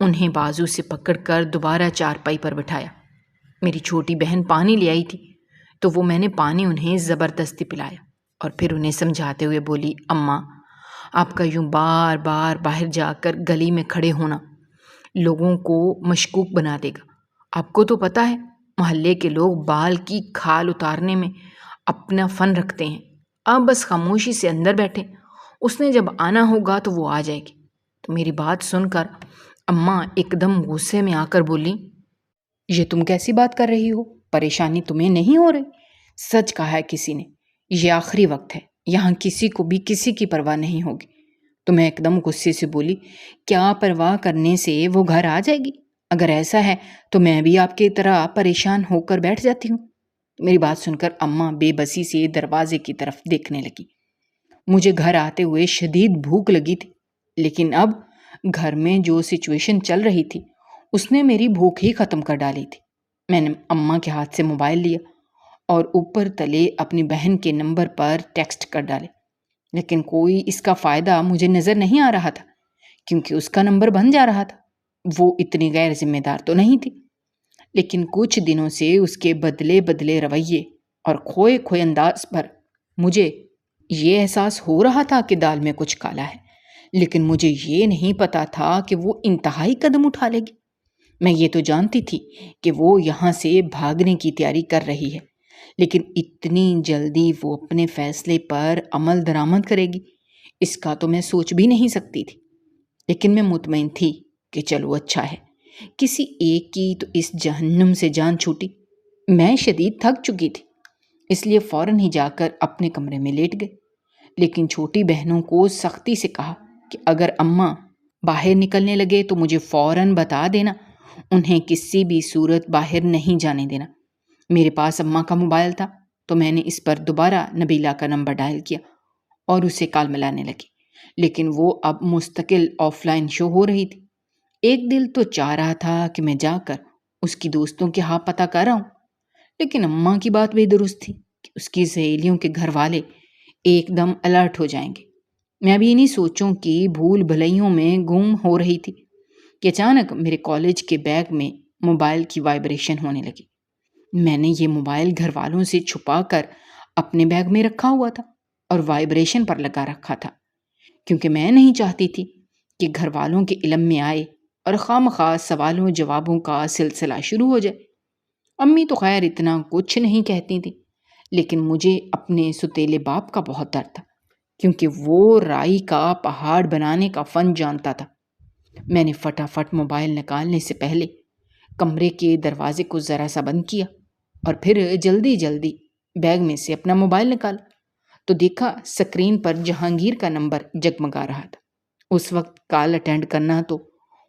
انہیں بازو سے پکڑ کر دوبارہ چارپائی پر بٹھایا۔ میری چھوٹی بہن پانی لے آئی تھی تو وہ میں نے پانی انہیں زبردستی پلایا اور پھر انہیں سمجھاتے ہوئے بولی، اماں آپ کا یوں بار بار باہر جا کر گلی میں کھڑے ہونا لوگوں کو مشکوک بنا دے گا۔ آپ کو تو پتہ ہے محلے کے لوگ بال کی کھال اتارنے میں اپنا فن رکھتے ہیں۔ آپ بس خاموشی سے اندر بیٹھے، اس نے جب آنا ہوگا تو وہ آ جائے گی۔ تو میری بات سن کر اماں ایک دم غصے میں آ کر بولی، یہ تم کیسی بات کر رہی ہو؟ پریشانی تمہیں نہیں ہو رہی؟ سچ کہا ہے کسی نے، یہ آخری وقت ہے، یہاں کسی کو بھی کسی کی پرواہ نہیں ہوگی۔ تو میں ایک دم غصے سے بولی، کیا پرواہ کرنے سے وہ گھر آ جائے گی؟ اگر ایسا ہے تو میں بھی آپ کی طرح پریشان ہو کر بیٹھ جاتی ہوں۔ میری بات سن کر اماں بے بسی سے دروازے کی طرف دیکھنے لگی۔ مجھے گھر آتے ہوئے شدید بھوک لگی تھی، لیکن اب گھر میں جو سچویشن چل رہی تھی اس نے میری بھوک ہی ختم کر ڈالی تھی۔ میں نے اماں کے ہاتھ سے موبائل لیا اور اوپر تلے اپنی بہن کے نمبر پر ٹیکسٹ کر ڈالے، لیکن کوئی اس کا فائدہ مجھے نظر نہیں آ رہا تھا کیونکہ اس کا نمبر بن جا رہا تھا۔ وہ اتنی غیر ذمہ دار تو نہیں تھی، لیکن کچھ دنوں سے اس کے بدلے رویے اور کھوئے انداز پر مجھے یہ احساس ہو رہا تھا کہ دال میں کچھ کالا ہے، لیکن مجھے یہ نہیں پتا تھا کہ وہ انتہائی قدم اٹھا لے گی۔ میں یہ تو جانتی تھی کہ وہ یہاں سے بھاگنے کی تیاری کر رہی ہے، لیکن اتنی جلدی وہ اپنے فیصلے پر عمل درآمد کرے گی اس کا تو میں سوچ بھی نہیں سکتی تھی۔ لیکن میں مطمئن تھی کہ چلو اچھا ہے، کسی ایک کی تو اس جہنم سے جان چھوٹی۔ میں شدید تھک چکی تھی، اس لیے فوراً ہی جا کر اپنے کمرے میں لیٹ گئے، لیکن چھوٹی بہنوں کو سختی سے کہا کہ اگر اماں باہر نکلنے لگے تو مجھے فوراً بتا دینا، انہیں کسی بھی صورت باہر نہیں جانے دینا۔ میرے پاس اماں کا موبائل تھا تو میں نے اس پر دوبارہ نبیلہ کا نمبر ڈائل کیا اور اسے کال ملانے لگی، لیکن وہ اب مستقل آف لائن شو ہو رہی تھی۔ ایک دل تو چاہ رہا تھا کہ میں جا کر اس کی دوستوں کے ہاں پتہ کر آؤں، لیکن اماں کی بات بھی درست تھی کہ اس کی سہیلیوں کے گھر والے ایک دم الرٹ ہو جائیں گے۔ میں ابھی انہی سوچوں کی بھول بھلائیوں میں گم ہو رہی تھی کہ اچانک میرے کالج کے بیگ میں موبائل کی وائبریشن ہونے لگی۔ میں نے یہ موبائل گھر والوں سے چھپا کر اپنے بیگ میں رکھا ہوا تھا اور وائبریشن پر لگا رکھا تھا، کیونکہ میں نہیں چاہتی تھی کہ گھر والوں کے علم میں آئے اور خواہ سوالوں جوابوں کا سلسلہ شروع ہو جائے۔ امی تو خیر اتنا کچھ نہیں کہتی تھی، لیکن مجھے اپنے ستیلے باپ کا بہت ڈر تھا کیونکہ وہ رائی کا پہاڑ بنانے کا فن جانتا تھا۔ میں نے فٹافٹ موبائل نکالنے سے پہلے کمرے کے دروازے کو ذرا سا بند کیا اور پھر جلدی بیگ میں سے اپنا موبائل نکالا تو دیکھا سکرین پر جہانگیر کا نمبر جگمگا رہا تھا۔ اس وقت کال اٹینڈ کرنا تو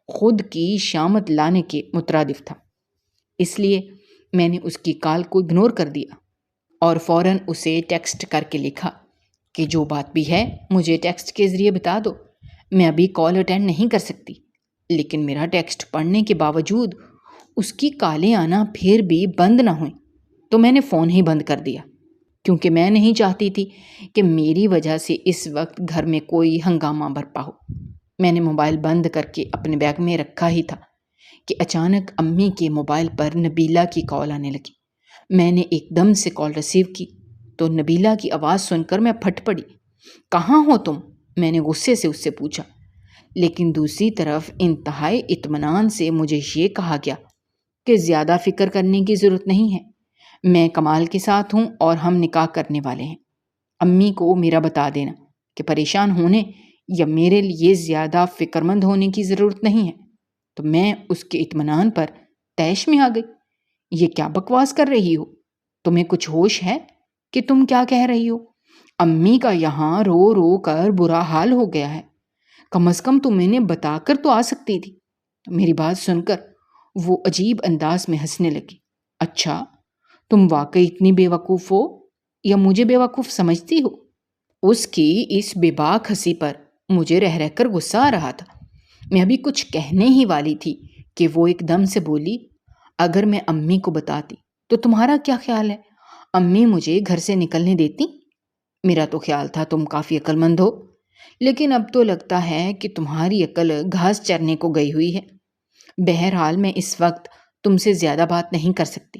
خود کی شامت لانے کے مترادف تھا، اس لیے میں نے اس کی کال کو اگنور کر دیا اور فوراً اسے ٹیکسٹ کر کے لکھا کہ جو بات بھی ہے مجھے ٹیکسٹ کے ذریعے بتا دو، میں ابھی کال اٹینڈ نہیں کر سکتی۔ لیکن میرا ٹیکسٹ پڑھنے کے باوجود اس کی کالیں آنا پھر بھی بند نہ ہوئیں تو میں نے فون ہی بند کر دیا، کیونکہ میں نہیں چاہتی تھی کہ میری وجہ سے اس وقت گھر میں کوئی ہنگامہ برپا ہو۔ میں نے موبائل بند کر کے اپنے بیگ میں رکھا ہی تھا کہ اچانک امی کے موبائل پر نبیلہ کی کال آنے لگی۔ میں نے ایک دم سے کال ریسیو کی تو نبیلہ کی آواز سن کر میں پھٹ پڑی۔ کہاں ہو تم؟ میں نے غصے سے اس سے پوچھا، لیکن دوسری طرف انتہائی اطمینان سے مجھے یہ کہا گیا کہ زیادہ فکر کرنے کی ضرورت نہیں ہے، میں کمال کے ساتھ ہوں اور ہم نکاح کرنے والے ہیں۔ امی کو میرا بتا دینا کہ پریشان ہونے یا میرے لیے زیادہ فکر مند ہونے کی ضرورت نہیں ہے۔ تو میں اس کے اطمینان پر طیش میں آ گئی۔ یہ کیا بکواس کر رہی ہو؟ تمہیں کچھ ہوش ہے کہ تم کیا کہہ رہی ہو؟ امی کا یہاں رو رو کر برا حال ہو گیا ہے، کم از کم تم انہیں بتا کر تو آ سکتی تھی۔ میری بات سن کر وہ عجیب انداز میں ہنسنے لگی۔ اچھا، تم واقعی اتنی بے وقوف ہو یا مجھے بے وقوف سمجھتی ہو؟ اس کی اس بے باک ہنسی پر مجھے رہ کر غصہ آ رہا تھا۔ میں ابھی کچھ کہنے ہی والی تھی کہ وہ ایک دم سے بولی، اگر میں امی کو بتاتی تو تمہارا کیا خیال ہے؟ امی مجھے گھر سے نکلنے دیتی؟ میرا تو خیال تھا تم کافی عقل مند ہو، لیکن اب تو لگتا ہے کہ تمہاری عقل گھاس چرنے کو گئی ہوئی ہے۔ بہرحال میں اس وقت تم سے زیادہ بات نہیں کر سکتی۔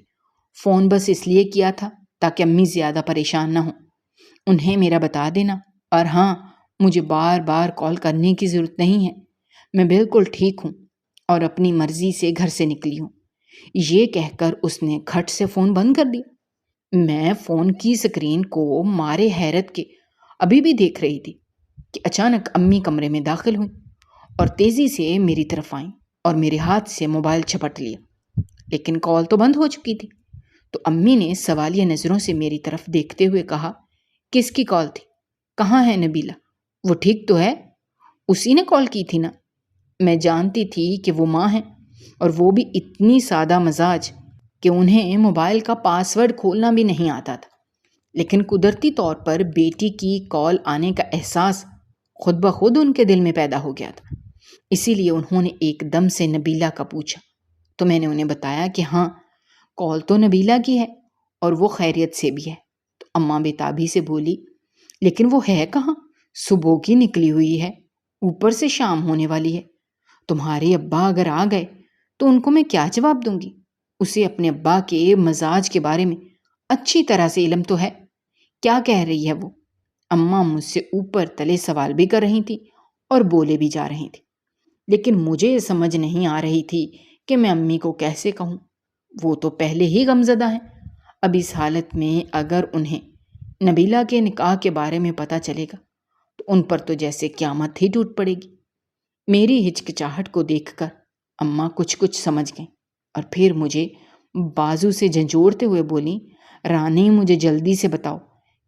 فون بس اس لیے کیا تھا تاکہ امی زیادہ پریشان نہ ہوں۔ انہیں میرا بتا دینا، اور ہاں، مجھے بار بار کال کرنے کی ضرورت نہیں ہے۔ میں بالکل ٹھیک ہوں اور اپنی مرضی سے گھر سے نکلی ہوں۔ یہ کہہ کر اس نے کھٹ سے فون بند کر دیا۔ میں فون کی اسکرین کو مارے حیرت کے ابھی بھی دیکھ رہی تھی کہ اچانک امی کمرے میں داخل ہوئیں اور تیزی سے میری طرف آئیں اور میرے ہاتھ سے موبائل جھپٹ لیا، لیکن کال تو بند ہو چکی تھی۔ تو امی نے سوالیہ نظروں سے میری طرف دیکھتے ہوئے کہا، کس کی کال تھی؟ کہاں ہے نبیلہ؟ وہ ٹھیک تو ہے؟ اسی نے کال کی تھی نا؟ میں جانتی تھی کہ وہ ماں ہیں، اور وہ بھی اتنی سادہ مزاج کہ انہیں موبائل کا پاس ورڈ کھولنا بھی نہیں آتا تھا، لیکن قدرتی طور پر بیٹی کی کال آنے کا احساس خود بخود ان کے دل میں پیدا ہو گیا تھا۔ اسی لیے انہوں نے ایک دم سے نبیلہ کا پوچھا، تو میں نے انہیں بتایا کہ ہاں، کال تو نبیلہ کی ہے اور وہ خیریت سے بھی ہے۔ تو اماں بےتابی سے بولی، لیکن وہ ہے کہاں؟ صبح کی نکلی ہوئی ہے، اوپر سے شام ہونے والی ہے۔ تمہارے ابا اگر آ گئے تو ان کو میں کیا جواب دوں گی؟ اسے اپنے ابا کے مزاج کے بارے میں اچھی طرح سے علم تو ہے۔ کیا کہہ رہی ہے وہ؟ اماں مجھ سے اوپر تلے سوال بھی کر رہی تھی اور بولے بھی جا رہی تھی، لیکن مجھے سمجھ نہیں آ رہی تھی کہ میں امی کو کیسے کہوں۔ وہ تو پہلے ہی غمزدہ ہیں، اب اس حالت میں اگر انہیں نبیلہ کے نکاح کے بارے میں پتہ چلے گا تو ان پر تو جیسے قیامت ہی ٹوٹ پڑے گی۔ میری ہچکچاہٹ کو دیکھ کر اماں کچھ سمجھ گئیں اور پھر مجھے بازو سے جھنجھوڑتے ہوئے بولیں، رانی مجھے جلدی سے بتاؤ،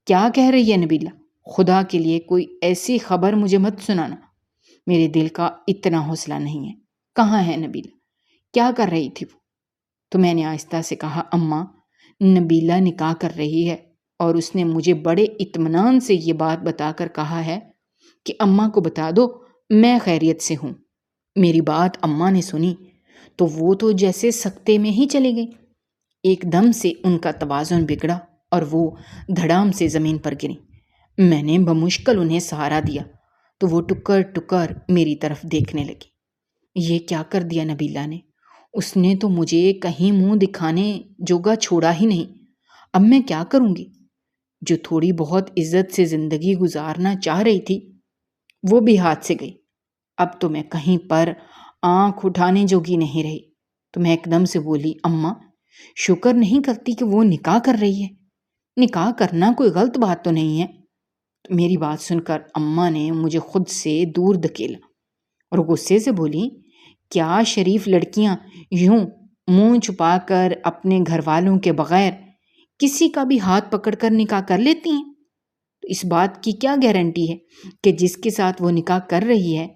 کیا کہہ رہی ہے نبیلہ؟ خدا کے لیے کوئی ایسی خبر مجھے مت سنانا، میرے دل کا اتنا حوصلہ نہیں ہے۔ کہاں ہے نبیلہ؟ کیا کر رہی تھی وہ؟ تو میں نے آہستہ سے کہا، اماں، نبیلہ نکاح کر رہی ہے، اور اس نے مجھے بڑے اطمینان سے یہ بات بتا کر کہا ہے کہ اماں کو بتا دو میں خیریت سے ہوں۔ میری بات اماں نے سنی تو وہ تو جیسے سکتے میں ہی چلے گئی۔ ایک دم سے ان کا توازن بگڑا اور وہ دھڑام سے زمین پر گریں۔ میں نے بمشکل انہیں سہارا دیا تو وہ ٹکر ٹکر میری طرف دیکھنے لگی۔ یہ کیا کر دیا نبیلہ نے؟ اس نے تو مجھے کہیں منہ دکھانے جوگا چھوڑا ہی نہیں۔ اب میں کیا کروں گی؟ جو تھوڑی بہت عزت سے زندگی گزارنا چاہ رہی تھی وہ بھی ہاتھ سے گئی۔ اب تو میں کہیں پر آنکھ اٹھانے جوگی نہیں رہی۔ تو میں ایک دم سے بولی، اماں، شکر نہیں کرتی کہ وہ نکاح کر رہی ہے؟ نکاح کرنا کوئی غلط بات تو نہیں ہے۔ تو میری بات سن کر اماں نے مجھے خود سے دور دھکیلا اور غصے سے بولی، کیا شریف لڑکیاں یوں منہ چھپا کر اپنے گھر والوں کے بغیر کسی کا بھی ہاتھ پکڑ کر نکاح کر لیتی ہیں؟ تو اس بات کی کیا گارنٹی ہے کہ جس کے ساتھ وہ نکاح کر رہی ہے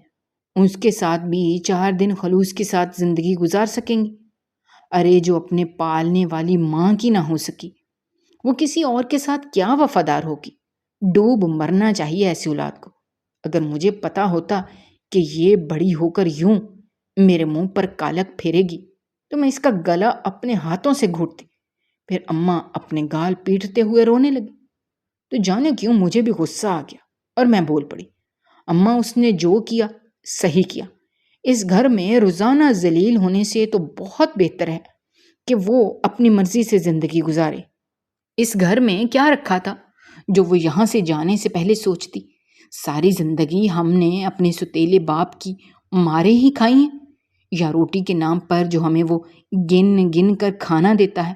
اس کے ساتھ بھی 4 دن خلوص کے ساتھ زندگی گزار سکیں گی؟ ارے جو اپنے پالنے والی ماں کی نہ ہو سکی وہ کسی اور کے ساتھ کیا وفادار ہوگی؟ ڈوب مرنا چاہیے ایسی اولاد کو۔ اگر مجھے پتا ہوتا کہ یہ بڑی ہو کر یوں میرے منہ پر کالک پھیرے گی تو میں اس کا گلا اپنے ہاتھوں سے گھونٹتی۔ پھر اماں اپنے گال پیٹتے ہوئے رونے لگی۔ تو جانے کیوں مجھے بھی غصہ آ گیا اور میں بول پڑی، اماں، اس نے جو کیا صحیح کیا۔ اس گھر میں روزانہ ذلیل ہونے سے تو بہت بہتر ہے کہ وہ اپنی مرضی سے زندگی گزارے۔ اس گھر میں کیا رکھا تھا جو وہ یہاں سے جانے سے پہلے سوچتی؟ ساری زندگی ہم نے اپنے ستیلے باپ کی مارے ہی کھائی ہیں، یا روٹی کے نام پر جو ہمیں وہ گن گن کر کھانا دیتا ہے،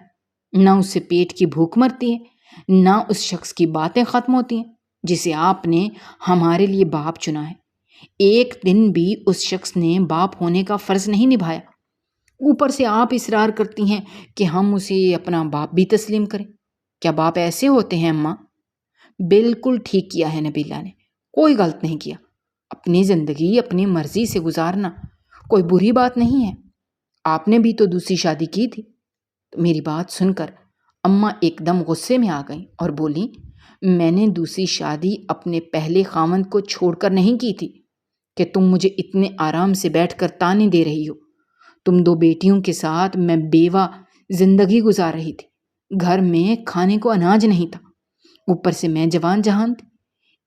نہ اس سے پیٹ کی بھوک مرتی ہے، نہ اس شخص کی باتیں ختم ہوتی ہیں جسے آپ نے ہمارے لیے باپ چنا ہے۔ ایک دن بھی اس شخص نے باپ ہونے کا فرض نہیں نبھایا، اوپر سے آپ اصرار کرتی ہیں کہ ہم اسے اپنا باپ بھی تسلیم کریں۔ کیا باپ ایسے ہوتے ہیں اماں؟ بالکل ٹھیک کیا ہے نبیلہ نے، کوئی غلط نہیں کیا۔ اپنی زندگی اپنی مرضی سے گزارنا کوئی بری بات نہیں ہے۔ آپ نے بھی تو دوسری شادی کی تھی۔ تو میری بات سن کر اماں ایک دم غصے میں آ گئیں اور بولی، میں نے دوسری شادی اپنے پہلے خاوند کو چھوڑ کر نہیں کی تھی کہ تم مجھے اتنے آرام سے بیٹھ کر تانے دے رہی ہو۔ تم 2 بیٹیوں کے ساتھ میں بیوہ زندگی گزار رہی تھی، گھر میں کھانے کو اناج نہیں تھا، اوپر سے میں جوان جہان تھی۔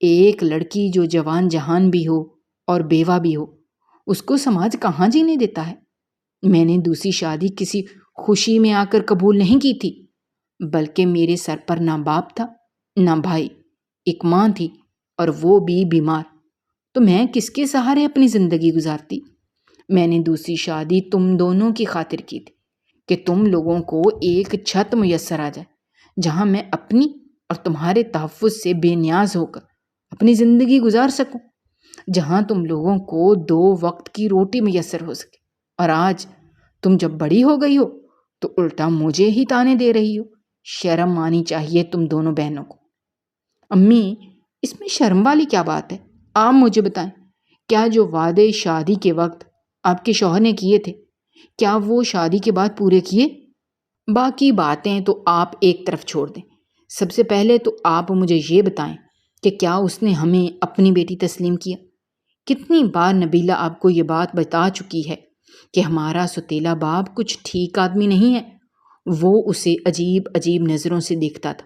ایک لڑکی جو جوان جہان بھی ہو اور بیوہ بھی ہو، اس کو سماج کہاں جینے دیتا ہے؟ میں نے دوسری شادی کسی خوشی میں آ کر قبول نہیں کی تھی، بلکہ میرے سر پر نہ باپ تھا نہ بھائی، ایک ماں تھی اور وہ بھی بیمار، تو میں کس کے سہارے اپنی زندگی گزارتی؟ میں نے دوسری شادی تم دونوں کی خاطر کی تھی کہ تم لوگوں کو ایک چھت میسر آ جائے جہاں میں اپنی اور تمہارے تحفظ سے بے نیاز ہو کر اپنی زندگی گزار سکوں، جہاں تم لوگوں کو 2 وقت کی روٹی میسر ہو سکے۔ اور آج تم جب بڑی ہو گئی ہو تو الٹا مجھے ہی تانے دے رہی ہو۔ شرم آنی چاہیے تم دونوں بہنوں کو۔ امی، اس میں شرم والی کیا بات ہے؟ آپ مجھے بتائیں، کیا جو وعدے شادی کے وقت آپ کے شوہر نے کیے تھے، کیا وہ شادی کے بعد پورے کیے؟ باقی باتیں تو آپ ایک طرف چھوڑ دیں، سب سے پہلے تو آپ مجھے یہ بتائیں کہ کیا اس نے ہمیں اپنی بیٹی تسلیم کیا؟ کتنی بار نبیلہ آپ کو یہ بات بتا چکی ہے کہ ہمارا ستیلا باپ کچھ ٹھیک آدمی نہیں ہے، وہ اسے عجیب عجیب نظروں سے دیکھتا تھا،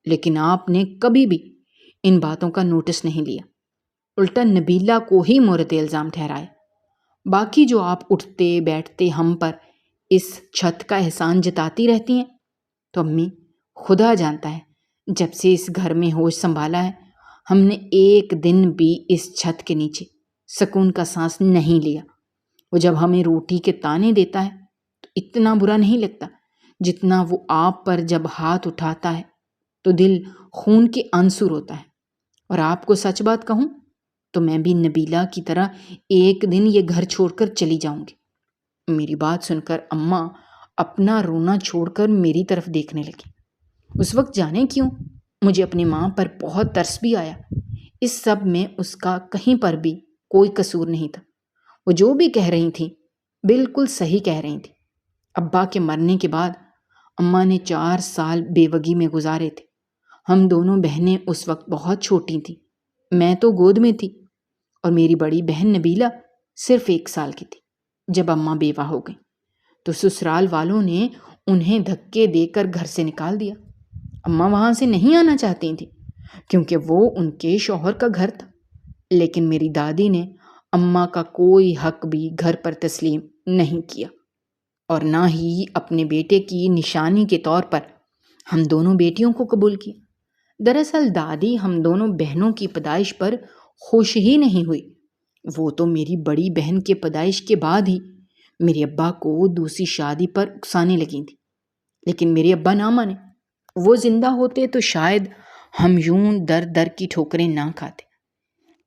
لیکن آپ نے کبھی بھی ان باتوں کا نوٹس نہیں لیا، الٹا نبیلہ کو ہی مورد الزام ٹھہرایا۔ باقی جو آپ اٹھتے بیٹھتے ہم پر اس چھت کا احسان جتاتی رہتی ہیں، تو امی، خدا جانتا ہے جب سے اس گھر میں ہوش سنبھالا ہے ہم نے ایک دن بھی اس چھت کے نیچے سکون کا سانس نہیں لیا۔ وہ جب ہمیں روٹی کے تانے دیتا ہے تو اتنا برا نہیں لگتا جتنا وہ آپ پر جب ہاتھ اٹھاتا ہے تو دل خون کے آنسو روتا ہے۔ اور آپ کو سچ بات کہوں تو میں بھی نبیلہ کی طرح ایک دن یہ گھر چھوڑ کر چلی جاؤں گی۔ میری بات سن کر اماں اپنا رونا چھوڑ کر میری طرف دیکھنے لگی۔ اس وقت جانے کیوں مجھے اپنی ماں پر بہت ترس بھی آیا۔ اس سب میں اس کا کہیں پر بھی کوئی قصور نہیں تھا، وہ جو بھی کہہ رہی تھیں بالکل صحیح کہہ رہی تھیں۔ ابا کے مرنے کے بعد اماں نے 4 سال بیوگی میں گزارے تھے۔ ہم دونوں بہنیں اس وقت بہت چھوٹی تھیں، میں تو گود میں تھی اور میری بڑی بہن نبیلہ صرف 1 سال کی تھی جب اماں بیوہ ہو گئیں، تو سسرال والوں نے انہیں دھکے دے کر گھر سے نکال دیا۔ اماں وہاں سے نہیں آنا چاہتی تھیں کیونکہ وہ ان کے شوہر کا گھر تھا، لیکن میری دادی نے اماں کا کوئی حق بھی گھر پر تسلیم نہیں کیا اور نہ ہی اپنے بیٹے کی نشانی کے طور پر ہم دونوں بیٹیوں کو قبول کیا۔ دراصل دادی ہم دونوں بہنوں کی پیدائش پر خوش ہی نہیں ہوئی، وہ تو میری بڑی بہن کے پیدائش کے بعد ہی میرے ابا کو دوسری شادی پر اکسانے لگی تھی، لیکن میرے ابا نہ مانے۔ وہ زندہ ہوتے تو شاید ہم یوں در در کی ٹھوکریں نہ کھاتے،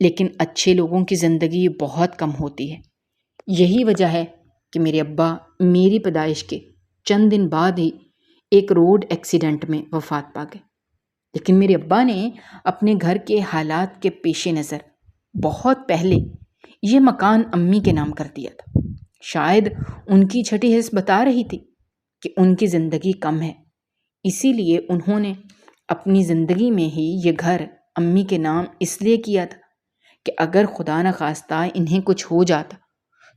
لیکن اچھے لوگوں کی زندگی بہت کم ہوتی ہے۔ یہی وجہ ہے کہ میرے ابا میری پیدائش کے چند دن بعد ہی ایک روڈ ایکسیڈنٹ میں وفات پا گئے، لیکن میرے ابا نے اپنے گھر کے حالات کے پیش نظر بہت پہلے یہ مکان امی کے نام کر دیا تھا۔ شاید ان کی چھٹی حس بتا رہی تھی کہ ان کی زندگی کم ہے، اسی لیے انہوں نے اپنی زندگی میں ہی یہ گھر امی کے نام اس لیے کیا تھا کہ اگر خدا نخواستہ انہیں کچھ ہو جاتا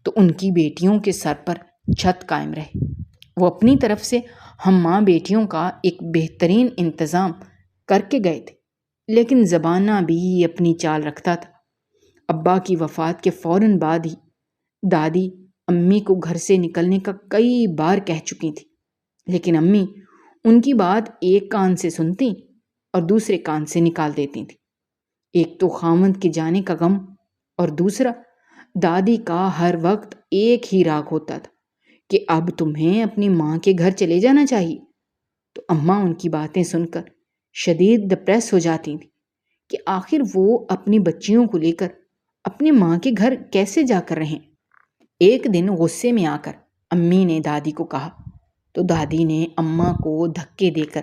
تو ان کی بیٹیوں کے سر پر چھت قائم رہے۔ وہ اپنی طرف سے ہم ماں بیٹیوں کا ایک بہترین انتظام کر کے گئے تھے، لیکن زمانہ بھی اپنی چال رکھتا تھا۔ ابا کی وفات کے فوراً بعد ہی دادی امی کو گھر سے نکلنے کا کئی بار کہہ چکی تھی، لیکن امی ان کی بات ایک کان سے سنتی اور دوسرے کان سے نکال دیتی تھی۔ ایک تو خاوند کے جانے کا غم اور دوسرا دادی کا ہر وقت ایک ہی راگ ہوتا تھا کہ اب تمہیں اپنی ماں کے گھر چلے جانا چاہیے۔ تو اماں ان کی باتیں سن کر شدید ڈپریس ہو جاتی تھیں کہ آخر وہ اپنی بچیوں کو لے کر اپنی ماں کے گھر کیسے جا کر رہیں۔ ایک دن غصے میں آ کر امی نے دادی کو کہا تو دادی نے اماں کو دھکے دے کر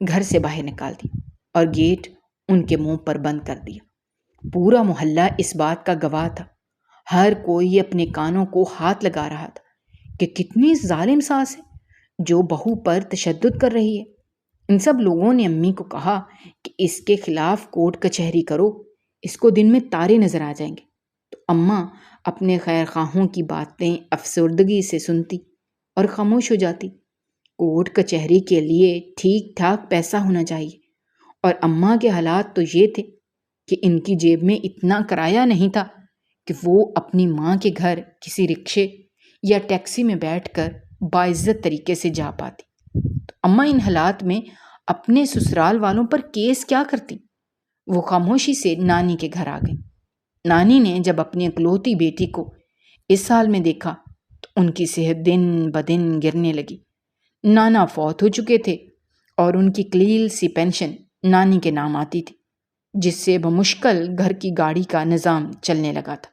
گھر سے باہر نکال دیا اور گیٹ ان کے منہ پر بند کر دیا۔ پورا محلہ اس بات کا گواہ تھا، ہر کوئی اپنے کانوں کو ہاتھ لگا رہا تھا کہ کتنی ظالم ساس ہے جو بہو پر تشدد کر رہی ہے۔ ان سب لوگوں نے امی کو کہا کہ اس کے خلاف کورٹ کچہری کرو، اس کو دن میں تارے نظر آ جائیں گے۔ تو اماں اپنے خیر خواہوں کی باتیں افسردگی سے سنتی اور خاموش ہو جاتی۔ کورٹ کچہری کے لیے ٹھیک ٹھاک پیسہ ہونا چاہیے، اور اماں کے حالات تو یہ تھے کہ ان کی جیب میں اتنا کرایہ نہیں تھا کہ وہ اپنی ماں کے گھر کسی رکشے یا ٹیکسی میں بیٹھ کر باعزت طریقے سے جا پاتی۔ تو اماں ان حالات میں اپنے سسرال والوں پر کیس کیا کرتی؟ وہ خاموشی سے نانی کے گھر آ گئی۔ نانی نے جب اپنی اکلوتی بیٹی کو اس حال میں دیکھا تو ان کی صحت دن بدن گرنے لگی۔ نانا فوت ہو چکے تھے اور ان کی قلیل سی پینشن نانی کے نام آتی تھی، جس سے بمشکل گھر کی گاڑی کا نظام چلنے لگا تھا۔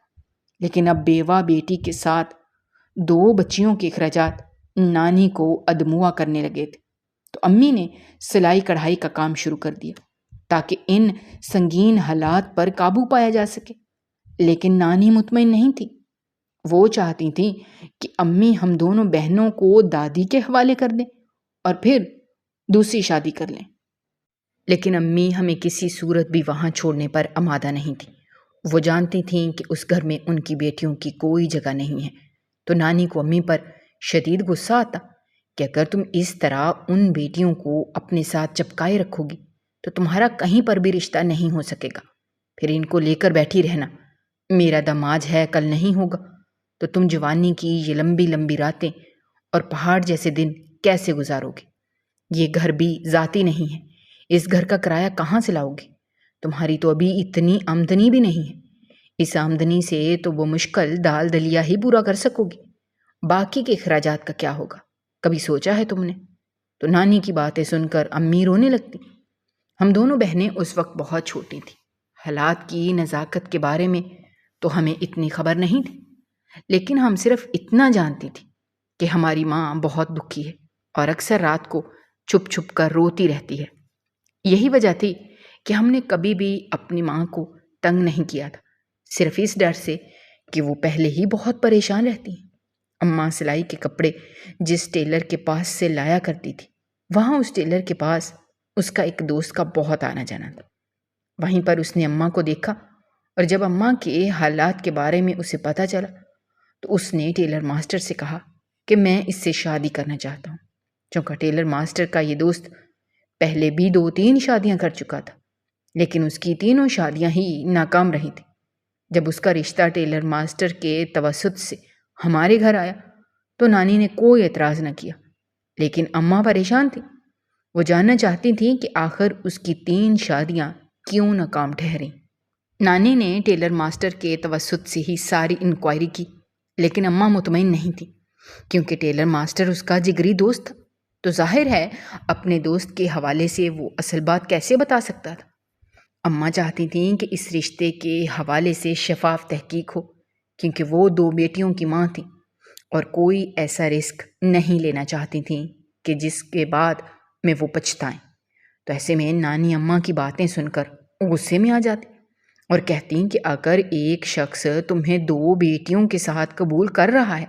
لیکن اب بیوہ بیٹی کے ساتھ 2 بچیوں کے اخراجات نانی کو ادموا کرنے لگے تھے۔ تو امی نے سلائی کڑھائی کا کام شروع کر دیا تاکہ ان سنگین حالات پر قابو پایا جا سکے۔ لیکن نانی مطمئن نہیں تھی۔ وہ چاہتی تھیں کہ امی ہم دونوں بہنوں کو دادی کے حوالے کر دیں اور پھر دوسری شادی کر لیں۔ لیکن امی ہمیں کسی صورت بھی وہاں چھوڑنے پر آمادہ نہیں تھی۔ وہ جانتی تھیں کہ اس گھر میں ان کی بیٹیوں کی کوئی جگہ نہیں ہے۔ تو نانی کو امی پر شدید غصہ آتا کہ اگر تم اس طرح ان بیٹیوں کو اپنے ساتھ چپکائے رکھو گی تو تمہارا کہیں پر بھی رشتہ نہیں ہو سکے گا، پھر ان کو لے کر بیٹھی رہنا۔ میرا دم آج ہے کل نہیں ہوگا، تو تم جوانی کی یہ لمبی لمبی راتیں اور پہاڑ جیسے دن کیسے گزارو گے؟ یہ گھر بھی ذاتی نہیں ہے، اس گھر کا کرایہ کہاں سے لاؤ گے؟ تمہاری تو ابھی اتنی آمدنی بھی نہیں ہے، اس آمدنی سے تو وہ مشکل دال دلیا ہی پورا کر سکو گی، باقی کے اخراجات کا کیا ہوگا؟ کبھی سوچا ہے تم نے؟ تو نانی کی باتیں سن کر امی رونے لگتی۔ ہم دونوں بہنیں اس وقت بہت چھوٹی تھیں، حالات کی نزاکت کے بارے میں تو ہمیں اتنی خبر نہیں تھی، لیکن ہم صرف اتنا جانتی تھی کہ ہماری ماں بہت دکھی ہے اور اکثر رات کو چھپ چھپ کر روتی رہتی ہے۔ یہی وجہ تھی کہ ہم نے کبھی بھی اپنی ماں کو تنگ نہیں کیا تھا، صرف اس ڈر سے کہ وہ پہلے ہی بہت پریشان رہتی ہیں۔ اماں سلائی کے کپڑے جس ٹیلر کے پاس سے لایا کرتی تھی، وہاں اس ٹیلر کے پاس اس کا ایک دوست کا بہت آنا جانا تھا۔ وہیں پر اس نے اماں کو دیکھا اور جب اماں کے حالات کے بارے میں اسے پتہ چلا تو اس نے ٹیلر ماسٹر سے کہا کہ میں اس سے شادی کرنا چاہتا ہوں۔ چونکہ ٹیلر ماسٹر کا یہ دوست پہلے بھی 2-3 شادیاں کر چکا تھا، لیکن اس کی تینوں شادیاں ہی ناکام رہی تھیں۔ جب اس کا رشتہ ٹیلر ماسٹر کے توسط سے ہمارے گھر آیا تو نانی نے کوئی اعتراض نہ کیا، لیکن اماں پریشان تھی۔ وہ جاننا چاہتی تھیں کہ آخر اس کی 3 شادیاں کیوں ناکام ٹھہریں۔ نانی نے ٹیلر ماسٹر کے توسط سے ہی ساری انکوائری کی، لیکن اماں مطمئن نہیں تھی کیونکہ ٹیلر ماسٹر اس کا جگری دوست تھا۔ تو ظاہر ہے اپنے دوست کے حوالے سے وہ اصل بات کیسے بتا سکتا تھا؟ اماں چاہتی تھیں کہ اس رشتے کے حوالے سے شفاف تحقیق ہو، کیونکہ وہ 2 بیٹیوں کی ماں تھیں اور کوئی ایسا رسک نہیں لینا چاہتی تھیں کہ جس کے بعد میں وہ پچھتائیں۔ تو ایسے میں نانی اماں کی باتیں سن کر غصے میں آ جاتی اور کہتی کہ اگر ایک شخص تمہیں 2 بیٹیوں کے ساتھ قبول کر رہا ہے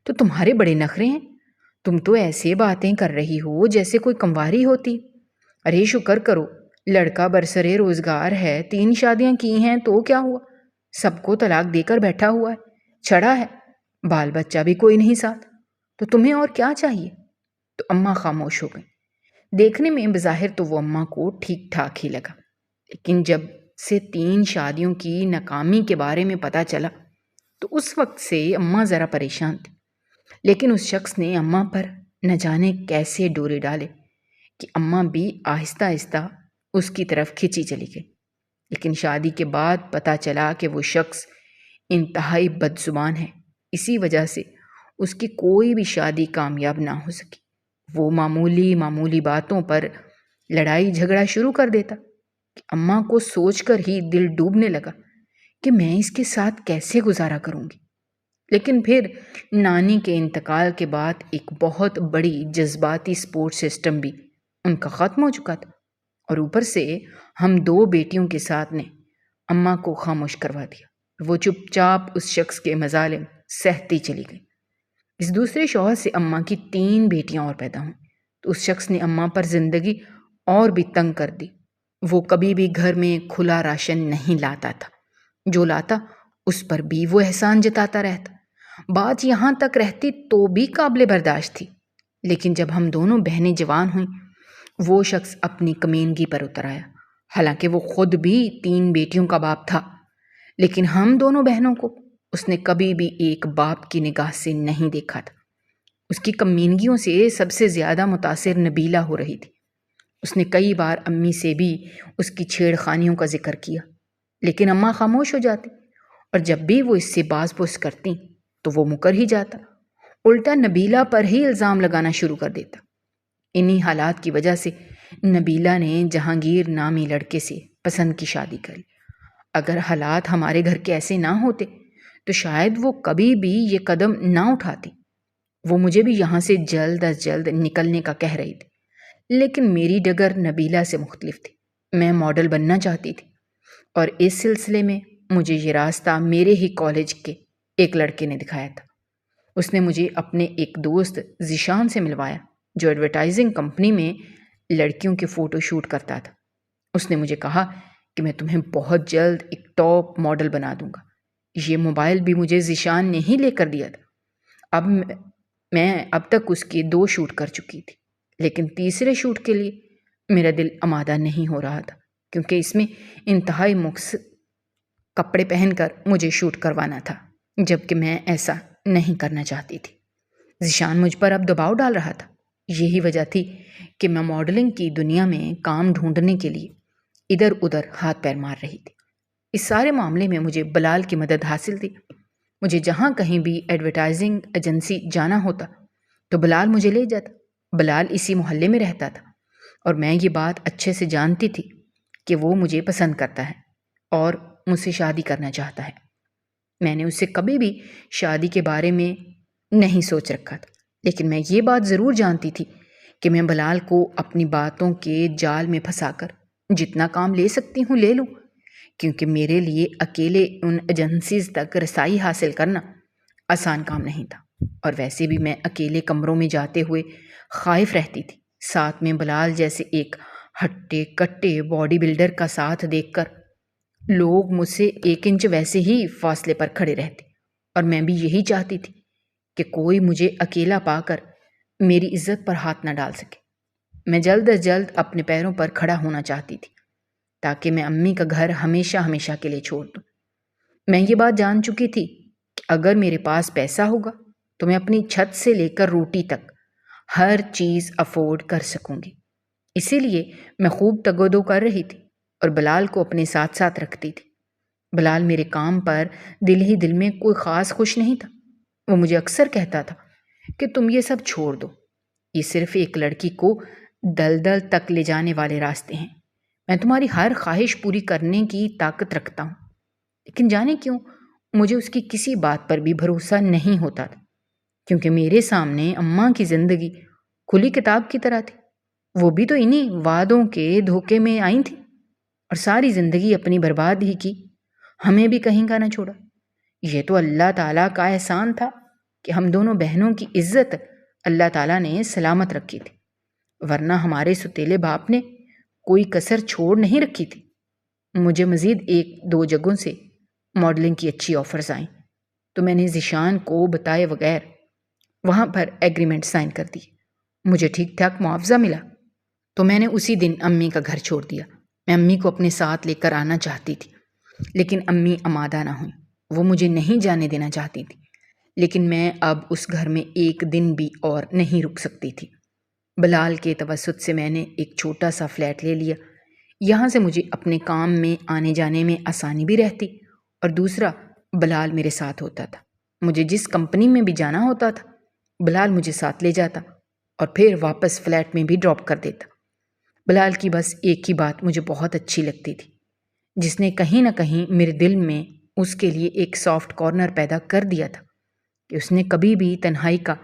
تو تمہارے بڑے نخرے ہیں، تم تو ایسے باتیں کر رہی ہو جیسے کوئی کمواری ہوتی۔ ارے شکر کرو، لڑکا برسرے روزگار ہے، 3 شادیاں کی ہیں تو کیا ہوا؟ سب کو طلاق دے کر بیٹھا ہوا ہے، چھڑا ہے، بال بچہ بھی کوئی نہیں ساتھ، تو تمہیں اور کیا چاہیے؟ تو اماں خاموش ہو گئیں۔ دیکھنے میں بظاہر تو وہ اماں کو ٹھیک ٹھاک ہی لگا، لیکن جب سے 3 شادیوں کی ناکامی کے بارے میں پتہ چلا تو اس وقت سے اماں ذرا پریشان تھی۔ لیکن اس شخص نے اماں پر نہ جانے کیسے ڈورے ڈالے کہ اماں بھی آہستہ آہستہ اس کی طرف کھینچی چلی گئی۔ لیکن شادی کے بعد پتہ چلا کہ وہ شخص انتہائی بد زبان ہے، اسی وجہ سے اس کی کوئی بھی شادی کامیاب نہ ہو سکی۔ وہ معمولی باتوں پر لڑائی جھگڑا شروع کر دیتا کہ اماں کو سوچ کر ہی دل ڈوبنے لگا کہ میں اس کے ساتھ کیسے گزارا کروں گی۔ لیکن پھر نانی کے انتقال کے بعد ایک بہت بڑی جذباتی سپورٹ سسٹم بھی ان کا ختم ہو چکا تھا، اور اوپر سے ہم 2 بیٹیوں کے ساتھ نے اماں کو خاموش کروا دیا۔ وہ چپ چاپ اس شخص کے مظالم سہتی چلی گئی۔ اس دوسرے شوہر سے اماں کی 3 بیٹیاں اور پیدا ہوئیں تو اس شخص نے اماں پر زندگی اور بھی تنگ کر دی۔ وہ کبھی بھی گھر میں کھلا راشن نہیں لاتا تھا، جو لاتا اس پر بھی وہ احسان جتاتا رہتا۔ بات یہاں تک رہتی تو بھی قابل برداشت تھی، لیکن جب ہم دونوں بہنیں جوان ہوئیں وہ شخص اپنی کمینگی پر اتر آیا۔ حالانکہ وہ خود بھی 3 بیٹیوں کا باپ تھا، لیکن ہم دونوں بہنوں کو اس نے کبھی بھی ایک باپ کی نگاہ سے نہیں دیکھا تھا۔ اس کی کمینگیوں سے سب سے زیادہ متاثر نبیلہ ہو رہی تھی۔ اس نے کئی بار امی سے بھی اس کی چھیڑ خانیوں کا ذکر کیا، لیکن اماں خاموش ہو جاتی، اور جب بھی وہ اس سے باز پوس کرتی تو وہ مکر ہی جاتا، الٹا نبیلہ پر ہی الزام لگانا شروع کر دیتا۔ انہی حالات کی وجہ سے نبیلہ نے جہانگیر نامی لڑکے سے پسند کی شادی کر لی۔ اگر حالات ہمارے گھر کے ایسے نہ ہوتے تو شاید وہ کبھی بھی یہ قدم نہ اٹھاتی۔ وہ مجھے بھی یہاں سے جلد از جلد نکلنے کا کہہ رہی تھی، لیکن میری ڈگر نبیلہ سے مختلف تھی۔ میں ماڈل بننا چاہتی تھی، اور اس سلسلے میں مجھے یہ راستہ میرے ہی کالج کے ایک لڑکے نے دکھایا تھا۔ اس نے مجھے اپنے ایک دوست ذیشان سے ملوایا، جو ایڈورٹائزنگ کمپنی میں لڑکیوں کے فوٹو شوٹ کرتا تھا۔ اس نے مجھے کہا کہ میں تمہیں بہت جلد ایک ٹاپ ماڈل بنا دوں گا۔ یہ موبائل بھی مجھے ذیشان نے ہی لے کر دیا تھا۔ میں اب تک اس کے 2 شوٹ کر چکی تھی، لیکن تیسرے شوٹ کے لیے میرا دل آمادہ نہیں ہو رہا تھا، کیونکہ اس میں انتہائی مختصر کپڑے پہن کر مجھے شوٹ کروانا تھا، جبکہ میں ایسا نہیں کرنا چاہتی تھی۔ ذیشان مجھ پر اب دباؤ ڈال رہا تھا۔ یہی وجہ تھی کہ میں ماڈلنگ کی دنیا میں کام ڈھونڈنے کے لیے ادھر ادھر ہاتھ پیر مار رہی تھی۔ اس سارے معاملے میں مجھے بلال کی مدد حاصل تھی۔ مجھے جہاں کہیں بھی ایڈورٹائزنگ ایجنسی جانا ہوتا تو بلال مجھے لے جاتا۔ بلال اسی محلے میں رہتا تھا، اور میں یہ بات اچھے سے جانتی تھی کہ وہ مجھے پسند کرتا ہے اور مجھ سے شادی کرنا چاہتا ہے۔ میں نے اس سے کبھی بھی شادی کے بارے میں نہیں سوچ رکھا تھا، لیکن میں یہ بات ضرور جانتی تھی کہ میں بلال کو اپنی باتوں کے جال میں پھنسا کر جتنا کام لے سکتی ہوں لے لوں، کیونکہ میرے لیے اکیلے ان ایجنسیز تک رسائی حاصل کرنا آسان کام نہیں تھا، اور ویسے بھی میں اکیلے کمروں میں جاتے ہوئے خائف رہتی تھی۔ ساتھ میں بلال جیسے ایک ہٹے کٹے باڈی بلڈر کا ساتھ دیکھ کر لوگ مجھ سے 1 انچ ویسے ہی فاصلے پر کھڑے رہتے، اور میں بھی یہی چاہتی تھی کہ کوئی مجھے اکیلا پا کر میری عزت پر ہاتھ نہ ڈال سکے۔ میں جلد از جلد اپنے پیروں پر کھڑا ہونا چاہتی تھی، تاکہ میں امی کا گھر ہمیشہ ہمیشہ کے لیے چھوڑ دوں۔ میں یہ بات جان چکی تھی کہ اگر میرے پاس پیسہ ہوگا تو میں اپنی چھت سے لے کر روٹی تک ہر چیز افورڈ کر سکوں گی۔ اسی لیے میں خوب تگودو کر رہی تھی اور بلال کو اپنے ساتھ ساتھ رکھتی تھی۔ بلال میرے کام پر دل ہی دل میں کوئی خاص خوش نہیں تھا۔ وہ مجھے اکثر کہتا تھا کہ تم یہ سب چھوڑ دو، یہ صرف ایک لڑکی کو دلدل تک لے جانے والے راستے ہیں۔ میں تمہاری ہر خواہش پوری کرنے کی طاقت رکھتا ہوں، لیکن جانے کیوں مجھے اس کی کسی بات پر بھی بھروسہ نہیں ہوتا تھا، کیونکہ میرے سامنے اماں کی زندگی کھلی کتاب کی طرح تھی۔ وہ بھی تو انہی وعدوں کے دھوکے میں آئی تھی، اور ساری زندگی اپنی برباد ہی کی، ہمیں بھی کہیں کا نہ چھوڑا۔ یہ تو اللہ تعالیٰ کا احسان تھا کہ ہم دونوں بہنوں کی عزت اللہ تعالیٰ نے سلامت رکھی تھی، ورنہ ہمارے ستیلے باپ نے کوئی کسر چھوڑ نہیں رکھی تھی۔ مجھے مزید 1-2 جگہوں سے ماڈلنگ کی اچھی آفرز آئیں، تو میں نے ذیشان کو بتائے بغیر وہاں پر ایگریمنٹ سائن کر دی۔ مجھے ٹھیک ٹھاک معاوضہ ملا تو میں نے اسی دن امی کا گھر چھوڑ دیا۔ میں امی کو اپنے ساتھ لے کر آنا چاہتی تھی، لیکن امی آمادہ نہ ہوئیں۔ وہ مجھے نہیں جانے دینا چاہتی تھی، لیکن میں اب اس گھر میں 1 دن بھی اور نہیں رک سکتی تھی۔ بلال کے توسط سے میں نے ایک چھوٹا سا فلیٹ لے لیا۔ یہاں سے مجھے اپنے کام میں آنے جانے میں آسانی بھی رہتی، اور دوسرا بلال میرے ساتھ ہوتا تھا۔ مجھے جس کمپنی میں بھی جانا ہوتا تھا بلال مجھے ساتھ لے جاتا اور پھر واپس فلیٹ میں بھی ڈراپ کر دیتا۔ بلال کی بس ایک ہی بات مجھے بہت اچھی لگتی تھی، جس نے کہیں نہ کہیں میرے دل میں اس کے لیے ایک سافٹ کارنر پیدا کر دیا تھا، کہ اس نے کبھی بھی تنہائی کا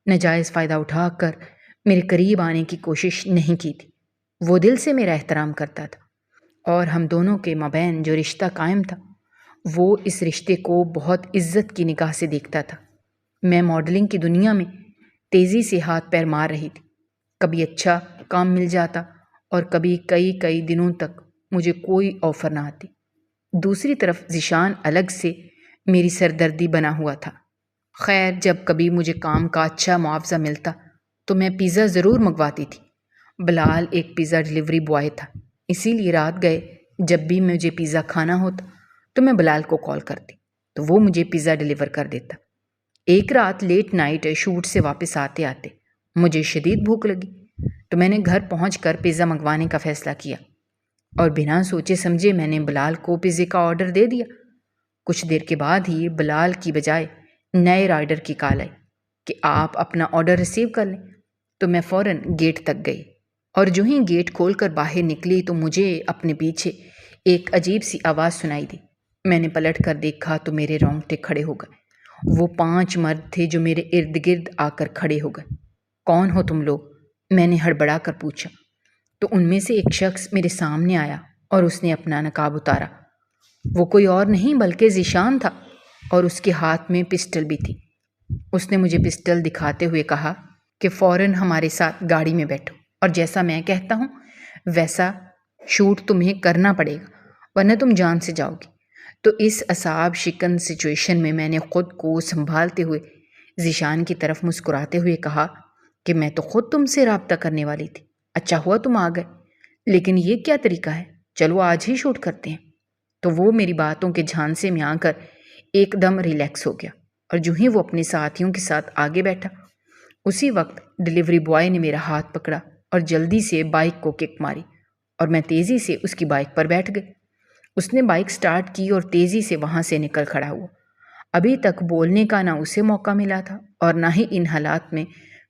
ناجائز فائدہ اٹھا کر میرے قریب آنے کی کوشش نہیں کی تھی۔ وہ دل سے میرا احترام کرتا تھا، اور ہم دونوں کے مابین جو رشتہ قائم تھا وہ اس رشتے کو بہت عزت کی نگاہ سے دیکھتا تھا۔ میں ماڈلنگ کی دنیا میں تیزی سے ہاتھ پیر مار رہی تھی۔ کبھی اچھا کام مل جاتا اور کبھی کئی دنوں تک مجھے کوئی آفر نہ آتی۔ دوسری طرف ذیشان الگ سے میری سردردی بنا ہوا تھا۔ خیر، جب کبھی مجھے کام کا اچھا معاوضہ ملتا تو میں پیزا ضرور منگواتی تھی۔ بلال ایک پیزا ڈیلیوری بوائے تھا، اسی لیے رات گئے جب بھی مجھے پیزا کھانا ہوتا تو میں بلال کو کال کرتی تو وہ مجھے پیزا ڈیلیور کر دیتا۔ ایک رات لیٹ نائٹ شوٹ سے واپس آتے آتے مجھے شدید بھوک لگی، تو میں نے گھر پہنچ کر پیزا منگوانے کا فیصلہ کیا اور بنا سوچے سمجھے میں نے بلال کو پیزے کا آرڈر دے دیا۔ کچھ دیر کے بعد ہی بلال کی بجائے نئے رائڈر کی کال آئی کہ آپ اپنا آرڈر ریسیو کر لیں، تو میں فوراً گیٹ تک گئی اور جو ہی گیٹ کھول کر باہر نکلی تو مجھے اپنے پیچھے ایک عجیب سی آواز سنائی دی۔ میں نے پلٹ کر دیکھا تو میرے رونگٹے کھڑے ہو گئے۔ وہ 5 مرد تھے جو میرے ارد گرد آ کر کھڑے ہو گئے۔ کون ہو تم لوگ؟ میں نے ہڑبڑا کر پوچھا، تو ان میں سے ایک شخص میرے سامنے آیا اور اس نے اپنا نقاب اتارا۔ وہ کوئی اور نہیں بلکہ ذیشان تھا اور اس کے ہاتھ میں پسٹل بھی تھی۔ اس نے مجھے پسٹل دکھاتے ہوئے کہا کہ فوراً ہمارے ساتھ گاڑی میں بیٹھو اور جیسا میں کہتا ہوں ویسا شوٹ تمہیں کرنا پڑے گا ورنہ تم جان سے جاؤ گی۔ تو اس اعصاب شکن سچویشن میں نے خود کو سنبھالتے ہوئے ذیشان کی طرف مسکراتے ہوئے کہا کہ میں تو خود تم سے رابطہ کرنے والی تھی، اچھا ہوا تم آ گئے، لیکن یہ کیا طریقہ ہے؟ چلو آج ہی شوٹ کرتے ہیں۔ تو وہ میری باتوں کے جھانسے میں آ کر ایک دم ریلیکس ہو گیا اور جو ہی وہ اپنے ساتھیوں کے ساتھ آگے بیٹھا، اسی وقت ڈیلیوری بوائے نے میرا ہاتھ پکڑا اور جلدی سے بائک کو کک ماری اور میں تیزی سے اس کی بائک پر بیٹھ گئی۔ اس نے بائک سٹارٹ کی اور تیزی سے وہاں سے نکل کھڑا ہوا۔ ابھی تک بولنے کا نہ اسے موقع ملا تھا اور نہ ہی ان حالات میں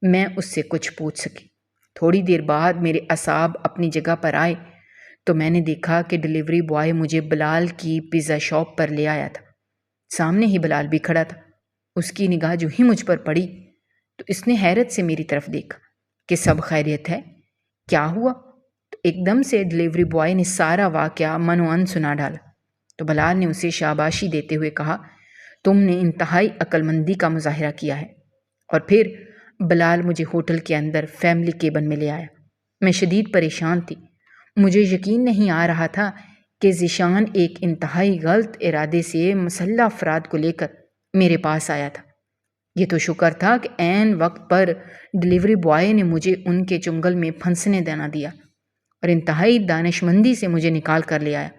میں اس سے کچھ پوچھ سکی۔ تھوڑی دیر بعد میرے اعصاب اپنی جگہ پر آئے تو میں نے دیکھا کہ ڈیلیوری بوائے مجھے بلال کی پیزا شاپ پر لے آیا تھا۔ سامنے ہی بلال بھی کھڑا تھا۔ اس کی نگاہ جو ہی مجھ پر پڑی تو اس نے حیرت سے میری طرف دیکھا کہ سب خیریت ہے؟ کیا ہوا؟ تو ایک دم سے ڈیلیوری بوائے نے سارا واقعہ من و ان سنا ڈالا۔ تو بلال نے اسے شاباشی دیتے ہوئے کہا، تم نے انتہائی عقل مندی کا مظاہرہ کیا ہے۔ اور پھر بلال مجھے ہوٹل کے اندر فیملی کیبن میں لے آیا۔ میں شدید پریشان تھی۔ مجھے یقین نہیں آ رہا تھا کہ ذیشان ایک انتہائی غلط ارادے سے مسلح افراد کو لے کر میرے پاس آیا تھا۔ یہ تو شکر تھا کہ عین وقت پر ڈیلیوری بوائے نے مجھے ان کے چنگل میں پھنسنے نہ دیا اور انتہائی دانش مندی سے مجھے نکال کر لے آیا،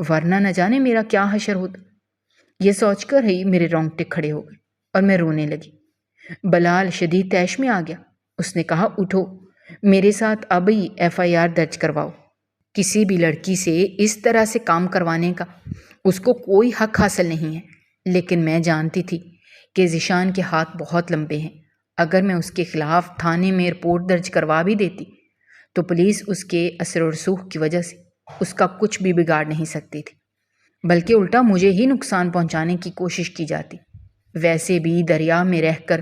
ورنہ نہ جانے میرا کیا حشر ہوتا۔ یہ سوچ کر ہی میرے رونگٹے کھڑے ہو گئے اور میں رونے لگی۔ بلال شدید طیش میں آ گیا۔ اس نے کہا، اٹھو، میرے ساتھ ابھی FIR درج کرواؤ۔ کسی بھی لڑکی سے اس طرح سے کام کروانے کا اس کو کوئی حق حاصل نہیں ہے، لیکن میں جانتی تھی کہ ذیشان کے ہاتھ بہت لمبے ہیں۔ اگر میں اس کے خلاف تھانے میں رپورٹ درج کروا بھی دیتی تو پولیس اس کے اثر و رسوخ کی وجہ سے اس کا کچھ بھی بگاڑ نہیں سکتی تھی، بلکہ الٹا مجھے ہی نقصان پہنچانے کی کوشش کی جاتی۔ ویسے بھی دریا میں رہ کر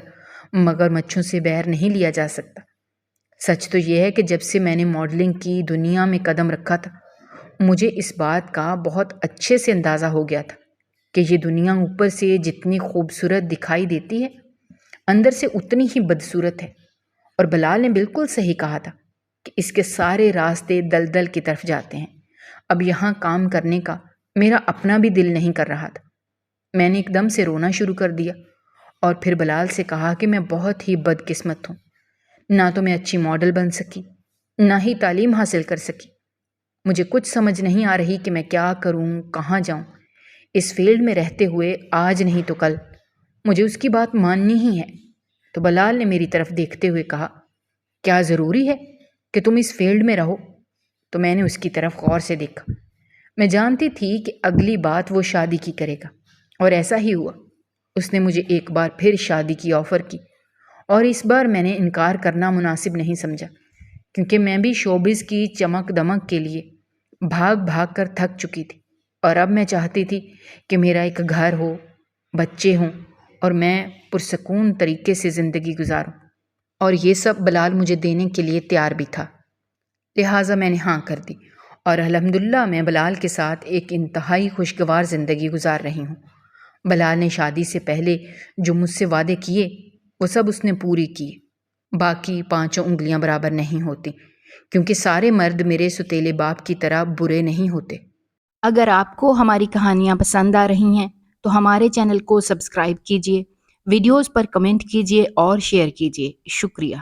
مگرمچھوں سے بیر نہیں لیا جا سکتا۔ سچ تو یہ ہے کہ جب سے میں نے ماڈلنگ کی دنیا میں قدم رکھا تھا، مجھے اس بات کا بہت اچھے سے اندازہ ہو گیا تھا کہ یہ دنیا اوپر سے جتنی خوبصورت دکھائی دیتی ہے، اندر سے اتنی ہی بدصورت ہے۔ اور بلال نے بالکل صحیح کہا تھا کہ اس کے سارے راستے دلدل کی طرف جاتے ہیں۔ اب یہاں کام کرنے کا میرا اپنا بھی دل نہیں کر رہا تھا۔ میں نے ایک دم سے رونا شروع کر دیا اور پھر بلال سے کہا کہ میں بہت ہی بدقسمت ہوں، نہ تو میں اچھی ماڈل بن سکی، نہ ہی تعلیم حاصل کر سکی۔ مجھے کچھ سمجھ نہیں آ رہی کہ میں کیا کروں، کہاں جاؤں۔ اس فیلڈ میں رہتے ہوئے آج نہیں تو کل مجھے اس کی بات ماننی ہی ہے۔ تو بلال نے میری طرف دیکھتے ہوئے کہا، کیا ضروری ہے کہ تم اس فیلڈ میں رہو؟ تو میں نے اس کی طرف غور سے دیکھا۔ میں جانتی تھی کہ اگلی بات وہ شادی کی کرے گا، اور ایسا ہی ہوا۔ اس نے مجھے ایک بار پھر شادی کی آفر کی، اور اس بار میں نے انکار کرنا مناسب نہیں سمجھا، کیونکہ میں بھی شوبز کی چمک دمک کے لیے بھاگ بھاگ کر تھک چکی تھی، اور اب میں چاہتی تھی کہ میرا ایک گھر ہو، بچے ہوں، اور میں پرسکون طریقے سے زندگی گزاروں، اور یہ سب بلال مجھے دینے کے لیے تیار بھی تھا۔ لہٰذا میں نے ہاں کر دی، اور الحمدللہ میں بلال کے ساتھ ایک انتہائی خوشگوار زندگی گزار رہی ہوں۔ بلال نے شادی سے پہلے جو مجھ سے وعدے کیے وہ سب اس نے پوری کیے۔ باقی 5 انگلیاں برابر نہیں ہوتی، کیونکہ سارے مرد میرے ستیلے باپ کی طرح برے نہیں ہوتے۔ اگر آپ کو ہماری کہانیاں پسند آ رہی ہیں تو ہمارے چینل کو سبسکرائب کیجیے، ویڈیوز پر کمنٹ کیجیے اور شیئر کیجیے۔ شکریہ۔